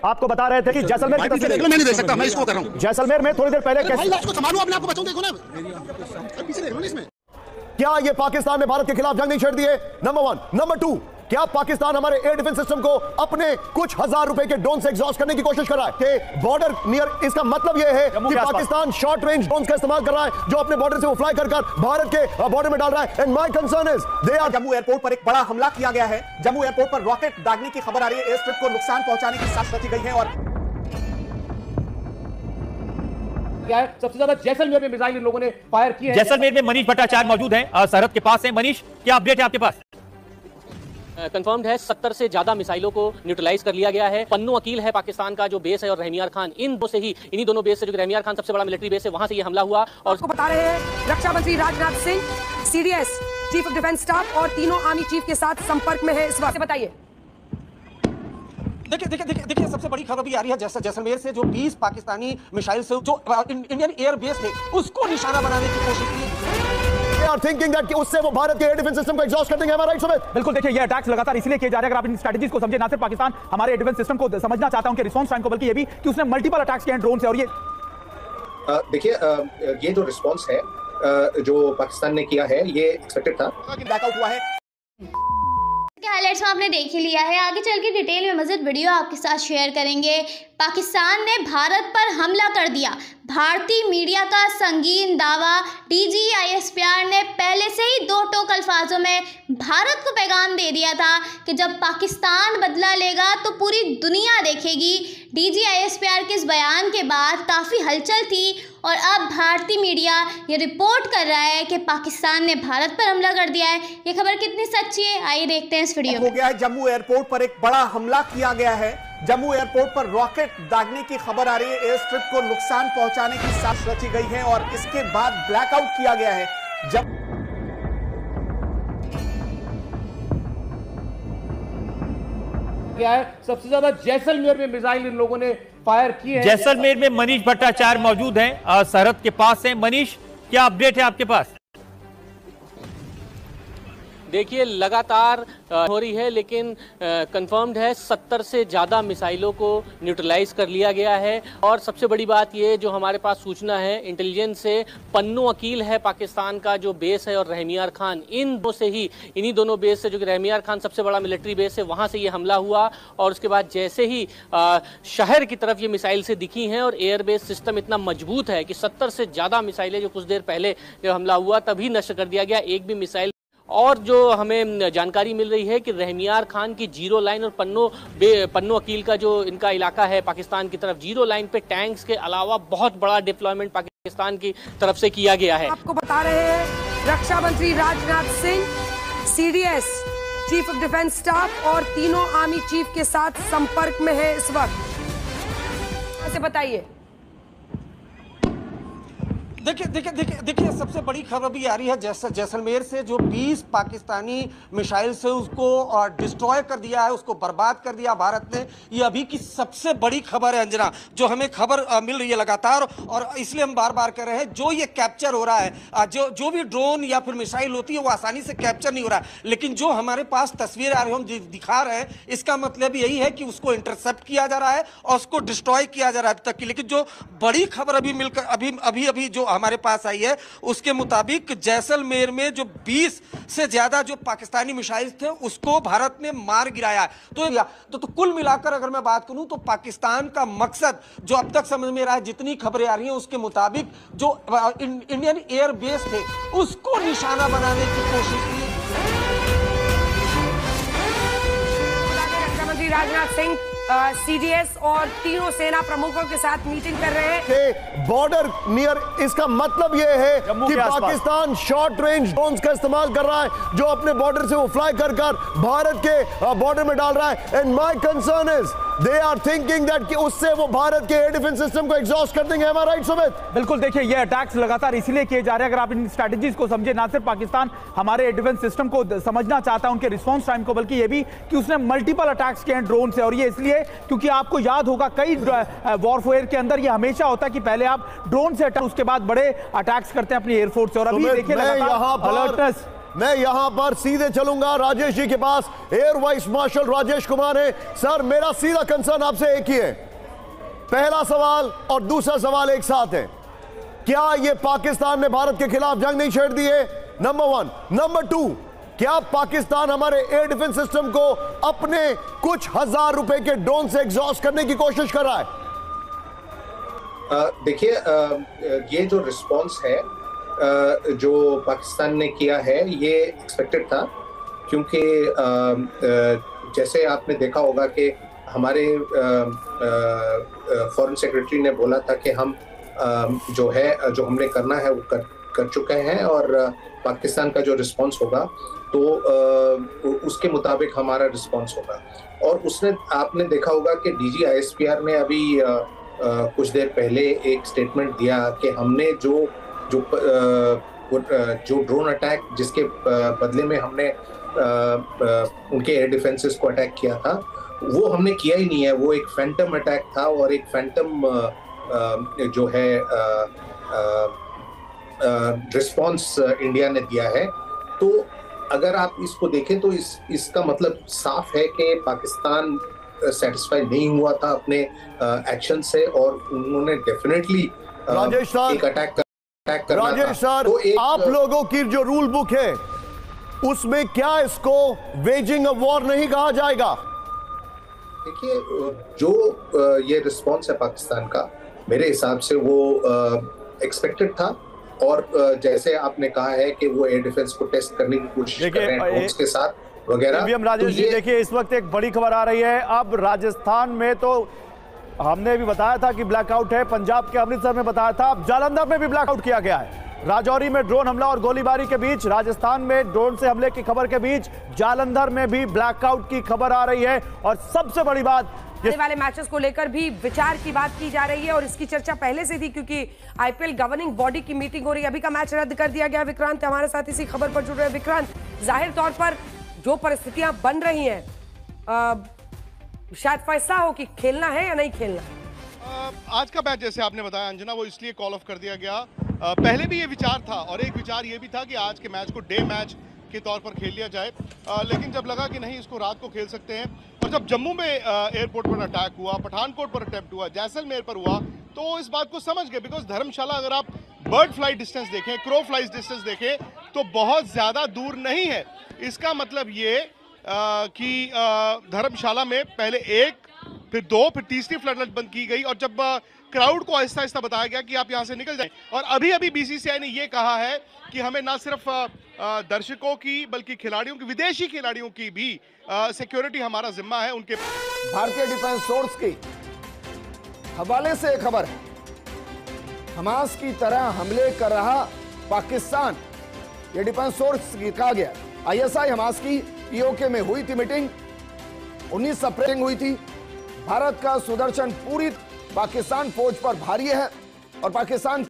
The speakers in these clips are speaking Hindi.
आपको बता रहे थे कि जैसलमेर की तस्वीरें मैं नहीं दे सकता, मैं इसको कर रहा हूं। जैसलमेर में थोड़ी देर पहले इसको संभालो, अपने आप को बचाओ, देखो ना पीछे देखो ना इसमें। क्या ये पाकिस्तान ने भारत के खिलाफ जंग नहीं छेड़ दी है? नंबर 1। नंबर 2, क्या पाकिस्तान हमारे एयर डिफेंस सिस्टम को अपने कुछ हजार रुपए के ड्रोन से एग्जॉस्ट करने की कोशिश कर रहा है कि बॉर्डर नियर? इसका मतलब यह है कि पाकिस्तान शॉर्ट रेंज ड्रोन का इस्तेमाल कर रहा है जो अपने बॉर्डर से वो फ्लाई कर भारत के बॉर्डर में डाल रहा है। And my concern is they are. Jammu airport पर एक बड़ा हमला किया गया है। जम्मू एयरपोर्ट पर रॉकेट दागने की खबर आ रही है। एयर स्ट्रिप को नुकसान पहुंचाने की साजिश रची गई है। और सबसे ज्यादा जैसलमेर में मिसाइल इन लोगों ने फायर किए हैं। जैसलमेर में मनीष भट्टाचार्य मौजूद हैं, सरहद के पास है। मनीष, क्या अपडेट है आपके पास? कंफर्म्ड है 70 से ज्यादा मिसाइलों को न्यूट्रलाइज कर लिया गया है। पन्नू अकील है पाकिस्तान का जो बेस है और रहमियार खान, इन्हीं दोनों बेस से, जो रहमियार खान सबसे बड़ा मिलिट्री बेस है, वहां से ये हमला हुआ। और आपको बता रहे हैं रक्षा मंत्री Rajnath Singh CDS chief of defence staff और तीनों आर्मी चीफ के साथ संपर्क में है इस वक्त। बताइए। देखिए सबसे बड़ी खबर भी आ रही है जैसलमेर से जो 20 पाकिस्तानी मिसाइल से जो इंडियन एयर बेस थे उसको निशाना बनाने की कोशिश की। आर थिंकिंग दैट कि उससे वो भारत के एयर डिफेंस सिस्टम को एग्जॉस्ट कर देंगे। हमारा राइट सुमित? बिल्कुल, देखिए ये अटैक्स लगातार इसलिए किए जा रहे हैं, अगर आप इन स्ट्रेटजीज को समझे, ना सिर्फ पाकिस्तान हमारे एयर डिफेंस सिस्टम को समझना चाहता है, उनके रिस्पांस टाइम को, बल्कि ये भी कि उसने मल्टीपल अटैक्स किए हैं ड्रोन से। और ये देखिए ये जो रिस्पांस है जो पाकिस्तान ने किया है ये एक्सपेक्टेड था। ब्लैकआउट हुआ है। हाइलाइट्स में आपने देख ही लिया है। आगे चल के डिटेल में मज़ीद वीडियो आपके साथ शेयर करेंगे। पाकिस्तान ने भारत पर हमला कर दिया। भारतीय मीडिया का संगीन दावा। DGISPR ने पहले से ही दो टोक अल्फाजों में भारत को पैगाम दे दिया था कि जब पाकिस्तान बदला लेगा तो पूरी दुनिया देखेगी। DGISPR के इस बयान के बाद काफ़ी हलचल थी और अब भारतीय मीडिया ये रिपोर्ट कर रहा है कि पाकिस्तान ने भारत पर हमला कर दिया है। ये खबर कितनी सच्ची है, आइए देखते हैं इस वीडियो में। हो गया है जम्मू एयरपोर्ट पर एक बड़ा हमला किया गया है। जम्मू एयरपोर्ट पर रॉकेट दागने की खबर आ रही है। एयर स्ट्रिप को नुकसान पहुंचाने की साजिश रची गई है और इसके बाद ब्लैकआउट किया गया है। जब क्या है सबसे ज्यादा जैसलमेर में मिसाइल इन लोगों ने फायर किए हैं। जैसलमेर में मनीष भट्टाचार्य मौजूद हैं, सरहद के पास है। मनीष, क्या अपडेट है आपके पास? देखिए लगातार हो रही है, लेकिन कंफर्म्ड है 70 से ज़्यादा मिसाइलों को न्यूट्रलाइज कर लिया गया है। और सबसे बड़ी बात ये जो हमारे पास सूचना है इंटेलिजेंस से, पन्नू अकील है पाकिस्तान का जो बेस है और रहमियार खान, इन्हीं दोनों बेस से, जो कि रहमियार खान सबसे बड़ा मिलिट्री बेस है, वहाँ से ये हमला हुआ। और उसके बाद जैसे ही शहर की तरफ ये मिसाइल से दिखी हैं और एयरबेस सिस्टम इतना मजबूत है कि 70 से ज़्यादा मिसाइलें जो कुछ देर पहले जब हमला हुआ तभी नष्ट कर दिया गया, एक भी मिसाइल। और जो हमें जानकारी मिल रही है कि रहमियार खान की जीरो लाइन और पन्नू अकील का जो इनका इलाका है पाकिस्तान की तरफ, जीरो लाइन पे टैंक्स के अलावा बहुत बड़ा डिप्लॉयमेंट पाकिस्तान की तरफ से किया गया है। आपको बता रहे हैं रक्षा मंत्री Rajnath Singh CDS chief of defence staff और तीनों आर्मी चीफ के साथ संपर्क में है इस वक्त। ऐसे बताइए। देखिए सबसे बड़ी खबर भी आ रही है जैसलमेर से जो 20 पाकिस्तानी मिसाइल से उसको डिस्ट्रॉय कर दिया है, उसको बर्बाद कर दिया भारत ने। ये अभी की सबसे बड़ी खबर है अंजना, जो हमें खबर मिल रही है लगातार, और इसलिए हम बार बार कर रहे हैं जो ये कैप्चर हो रहा है, जो भी ड्रोन या फिर मिसाइल होती है वो आसानी से कैप्चर नहीं हो रहा है, लेकिन जो हमारे पास तस्वीरें आ रही है हम दिखा रहे हैं, इसका मतलब यही है कि उसको इंटरसेप्ट किया जा रहा है और उसको डिस्ट्रॉय किया जा रहा है अब तक की। लेकिन जो बड़ी खबर अभी मिलकर अभी जो हमारे पास आई है उसके मुताबिक जैसलमेर में जो 20 से ज्यादा जो पाकिस्तानी मिसाइल थे उसको भारत ने मार गिराया है। तो कुल मिलाकर अगर मैं बात करूं तो पाकिस्तान का मकसद जो अब तक समझ में रहा है, जितनी खबरें आ रही हैं उसके मुताबिक जो इंडियन एयर बेस थे उसको निशाना बनाने की कोशिश की। रक्षा मंत्री राजनाथ सिंह सीडीएस और तीनों सेना प्रमुखों के साथ मीटिंग कर रहे हैं कि बॉर्डर नियर। इसका मतलब यह है कि पाकिस्तान शॉर्ट रेंज ड्रोन्स का इस्तेमाल कर रहा है जो अपने बॉर्डर से वो फ्लाई कर भारत के बॉर्डर में डाल रहा है। And my concern is they are thinking that कि उससे वो भारत के एयर डिफेंस सिस्टम को एग्जॉस्ट कर देंगे। हमारा राइट सुमित? बिल्कुल, देखिए ये अटैक्स लगातार इसलिए किए जा रहे हैं, अगर आप इन स्ट्रेटजीज को समझे, ना सिर्फ पाकिस्तान हमारे एयर डिफेंस सिस्टम को समझना चाहता है, उनके रिस्पांस टाइम को, बल्कि ये भी कि उसने मल्टीपल अटैक्स किए हैं ड्रोन से। और ये इसलिए क्योंकि आपको याद होगा कई वॉरफेयर के अंदर ये हमेशा होता है कि पहले आप ड्रोन से अटैक, उसके बाद बड़े अटैक्स करते हैं अपनी एयरफोर्स से। और अभी देखिए लगातार अलर्टनेस मैं यहां पर सीधे चलूंगा राजेश जी के पास। Air vice marshal Rajesh Kumar है। सर, मेरा सीधा कंसर्न आपसे एक ही है। पहला सवाल और दूसरा सवाल एक साथ है। क्या यह पाकिस्तान ने भारत के खिलाफ जंग नहीं छेड़ दी है? नंबर 1। नंबर 2, क्या पाकिस्तान हमारे एयर डिफेंस सिस्टम को अपने कुछ हजार रुपए के ड्रोन से एग्जॉस्ट करने की कोशिश कर रहा है? देखिए, ये जो रिस्पॉन्स है जो पाकिस्तान ने किया है ये एक्सपेक्टेड था, क्योंकि जैसे आपने देखा होगा कि हमारे फॉरेन सेक्रेटरी ने बोला था कि हम जो हमने करना है वो कर चुके हैं, और पाकिस्तान का जो रिस्पॉन्स होगा तो उसके मुताबिक हमारा रिस्पॉन्स होगा। और आपने देखा होगा कि डीजी आईएसपीआर ने अभी कुछ देर पहले एक स्टेटमेंट दिया कि हमने जो ड्रोन अटैक जिसके बदले में हमने उनके एयर डिफेंसेस को अटैक किया था वो हमने किया ही नहीं है। वो एक फैंटम अटैक था और एक फैंटम जो है रिस्पॉन्स इंडिया ने दिया है। तो अगर आप इसको देखें तो इसका मतलब साफ है कि पाकिस्तान सेटिस्फाई नहीं हुआ था अपने एक्शन से, और उन्होंने डेफिनेटली एक अटैक करना था। राजेश सर, तो आप लोगों की जो रूल बुक है उसमें क्या इसको वेजिंग अ वॉर नहीं कहा जाएगा? देखिए, जो ये रिस्पॉन्स है पाकिस्तान का, मेरे हिसाब से वो एक्सपेक्टेड था। और जैसे आपने कहा है कि वो एयर डिफेंस को टेस्ट करने की कोशिश कर रहे हैं उसके साथ वगैरह। राजेश जी, देखिए इस वक्त एक बड़ी खबर आ रही है। अब राजस्थान में तो हमने भी बताया था कि ब्लैकआउट है, पंजाब के अमृतसर में बताया था, अब जालंधर में भी ब्लैकआउट किया गया है। राजौरी में ड्रोन हमला और गोलीबारी के बीच, राजस्थान में ड्रोन से हमले की खबर के बीच जालंधर में भी ब्लैकआउट की खबर आ रही है। और सबसे बड़ी बात, आने वाले मैचेस को लेकर भी विचार की बात की जा रही है और इसकी चर्चा पहले से थी, क्योंकि आईपीएल गवर्निंग बॉडी की मीटिंग हो रही है। अभी का मैच रद्द कर दिया गया। विक्रांत हमारे साथ इसी खबर पर जुड़ रहे हैं। विक्रांत, जाहिर तौर पर जो परिस्थितियां बन रही हैं, शायद फैसला हो कि खेलना है या नहीं खेलना। आज का मैच जैसे आपने बताया अंजना, वो इसलिए कॉल ऑफ कर दिया गया। पहले भी ये विचार था, और एक विचार ये भी था कि आज के मैच को डे मैच के तौर पर खेल लिया जाए, लेकिन जब लगा कि नहीं, इसको रात को खेल सकते हैं, और जब जम्मू में एयरपोर्ट पर अटैक हुआ, पठानकोट पर अटैम्प्ट हुआ, जैसलमेर पर हुआ, तो इस बात को समझ गए। बिकॉज धर्मशाला, अगर आप बर्ड फ्लाइट डिस्टेंस देखें, क्रो फ्लाइट डिस्टेंस देखें, तो बहुत ज़्यादा दूर नहीं है। इसका मतलब ये कि धर्मशाला में पहले एक, फिर दो, फिर तीसरी फ्लड लाइट बंद की गई, और जब क्राउड को आहिस्ता आहिस्ता बताया गया कि आप यहाँ से निकल जाएं। और अभी अभी बीसीसीआई ने ये कहा है कि हमें ना सिर्फ दर्शकों की बल्कि खिलाड़ियों की, विदेशी खिलाड़ियों की भी सिक्योरिटी हमारा जिम्मा है। उनके भारतीय डिफेंस सोर्स के हवाले से एक खबर है, हमास की तरह हमले कर रहा पाकिस्तान, ये डिफेंस सोर्स कहा गया। आईएसआई हमास की पीओके में हुई थी मीटिंग, 19 अप्रैल हुई थी। भारत का सुदर्शन पूरी पाकिस्तान फौज पर भारी है और पाकिस्तान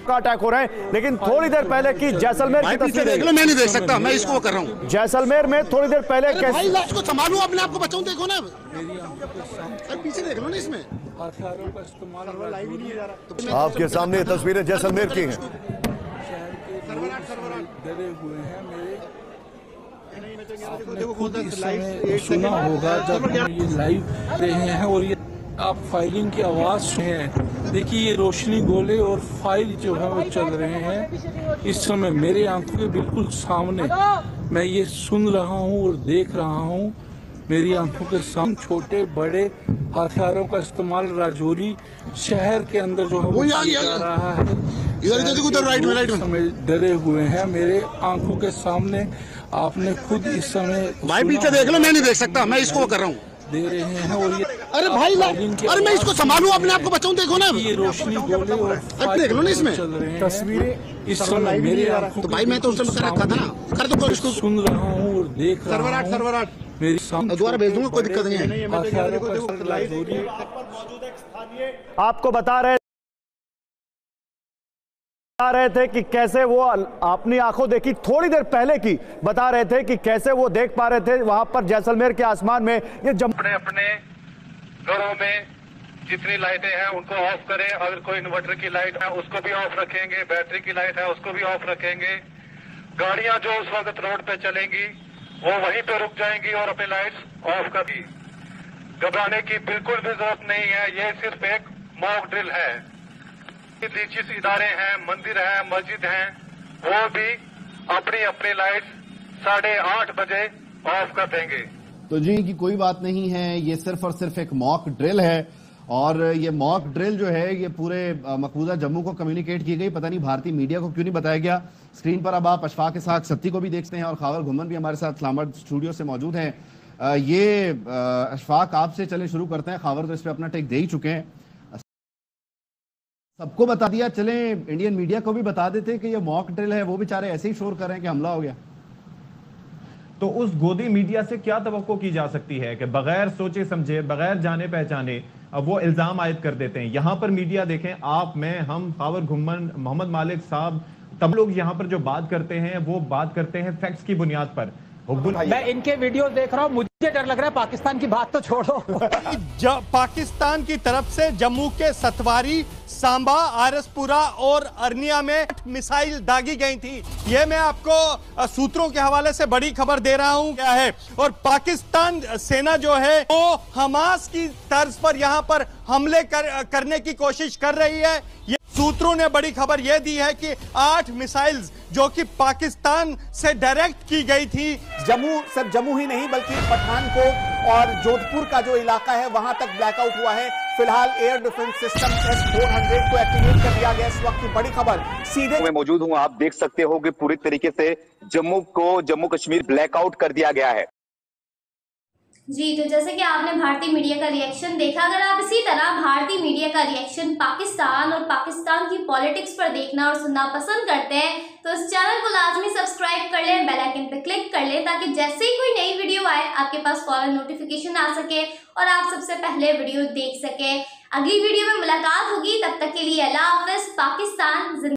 का अटैक हो रहा है। लेकिन थोड़ी देर पहले की जैसलमेर की तस्वीर देख लो, मैं नहीं देख सकता, मैं इसको कर रहा हूँ। जैसलमेर में थोड़ी देर पहले भाई इसको संभालूं, अपने आप को बचाऊं, देखो ना, पीछे देख लो ना, इसमें आपके सामने तस्वीरें जैसलमेर की हैं। सुना होगा जब ये लाइव रहे हैं और ये आप फायरिंग की आवाज सुने। देखिए, ये रोशनी गोले और फायर जो है वो चल रहे हैं इस समय मेरे आंखों के बिल्कुल सामने। मैं ये सुन रहा हूँ और देख रहा हूँ मेरी आंखों के सामने। छोटे बड़े हथियारों का इस्तेमाल राजौरी शहर के अंदर जो है वो किया जा रहा है। डरे हुए हैं मेरे आंखों के सामने। आपने खुद इस समय भाई पीछे देख लो, मैं नहीं देख सकता, मैं इसको कर रहा हूँ। दे रहे हैं और ये अरे भाई, अरे मैं इसको संभालूं, अपने आप को बचाऊं, देखो ना, ये रोशनी गोले और देख लो ना, इसमें चल रहे हैं तस्वीरें इस समय मेरे आंखों। तो भाई मैं तो उस समय कर रखा था ना, कर दो इसको। सुन रहा हूँ और देख रहा हूँ मेरी सामने। दोबारा भेज दूंगा, कोई दिक्कत नहीं है। आपको बता रहे थे कि कैसे वो अपनी आंखों देखी, थोड़ी देर पहले की बता रहे थे कि कैसे वो देख पा रहे थे वहां पर जैसलमेर के आसमान में ये अपने घरों में जितनी लाइटें हैं उनको ऑफ करें। अगर कोई इन्वर्टर की लाइट है उसको भी ऑफ रखेंगे, बैटरी की लाइट है उसको भी ऑफ रखेंगे। गाड़ियां जो उस वक्त रोड पे चलेंगी वो वहीं पे रुक जाएंगी और अपनी लाइट्स ऑफ कर दी। घबराने की बिल्कुल भी जरूरत नहीं है, ये सिर्फ एक मॉक ड्रिल है। जिस इदारे हैं, मंदिर है, मस्जिद हैं, वो भी अपनी अपनी लाइट्स 8:30 बजे ऑफ कर देंगे। तो जी की कोई बात नहीं है, ये सिर्फ और सिर्फ एक मॉक ड्रिल है और ये मॉक ड्रिल जो है ये पूरे मकबूजा जम्मू को कम्युनिकेट की गई। पता नहीं भारतीय मीडिया को क्यों नहीं बताया गया। स्क्रीन पर अब आप अशफाक के साथ सत्ती को भी देखते हैं और खावर घुमन भी हमारे साथ इस्लामाबाद स्टूडियो से मौजूद हैं। ये अशफाक आपसे चले शुरू करते हैं। खावर तो इस पर अपना टेक दे ही चुके हैं, सबको बता दिया, चले इंडियन मीडिया को भी बता देते कि ये मॉक ड्रिल है। वो बेचारे ऐसे ही शोर कर रहे हैं कि हमला हो गया। तो उस गोदी मीडिया से क्या तवक्को की जा सकती है कि बगैर सोचे समझे, बगैर जाने पहचाने अब वो इल्जाम आयद कर देते हैं। यहां पर मीडिया देखें, आप, मैं, हम, खावर घुमन, मोहम्मद मालिक साहब, तब लोग यहां पर जो बात करते हैं वो बात करते हैं फैक्ट्स की बुनियाद पर। मैं इनके वीडियो देख रहा हूं, मुझे डर लग रहा है। पाकिस्तान की बात तो छोड़ो। पाकिस्तान की तरफ से जम्मू के सतवारी, सांबा, आरसपुरा और अरनिया में मिसाइल दागी गई थी। ये मैं आपको सूत्रों के हवाले से बड़ी खबर दे रहा हूं क्या है। और पाकिस्तान सेना जो है वो हमास की तर्ज पर यहां पर हमले करने की कोशिश कर रही है। ये सूत्रों ने बड़ी खबर यह दी है कि 8 मिसाइल्स जो कि पाकिस्तान से डायरेक्ट की गई थी। जम्मू, सिर्फ जम्मू ही नहीं बल्कि पठानकोट और जोधपुर का जो इलाका है वहां तक ब्लैकआउट हुआ है। फिलहाल एयर डिफेंस सिस्टम S-400 को एक्टिवेट कर दिया गया। इस वक्त की बड़ी खबर सीधे मैं मौजूद हूं, आप देख सकते हो कि पूरी तरीके से जम्मू कश्मीर ब्लैकआउट कर दिया गया है। जी, तो जैसे कि आपने भारतीय मीडिया का रिएक्शन देखा, अगर आप इसी तरह भारतीय मीडिया का रिएक्शन पाकिस्तान और पाकिस्तान की पॉलिटिक्स पर देखना और सुनना पसंद करते हैं तो इस चैनल को लाजमी सब्सक्राइब कर लें, बेल आइकन पर क्लिक कर लें ताकि जैसे ही कोई नई वीडियो आए आपके पास फौरन नोटिफिकेशन आ सके और आप सबसे पहले वीडियो देख सके। अगली वीडियो में मुलाकात होगी, तब तक के लिए अल्लाह हाफिज़। पाकिस्तान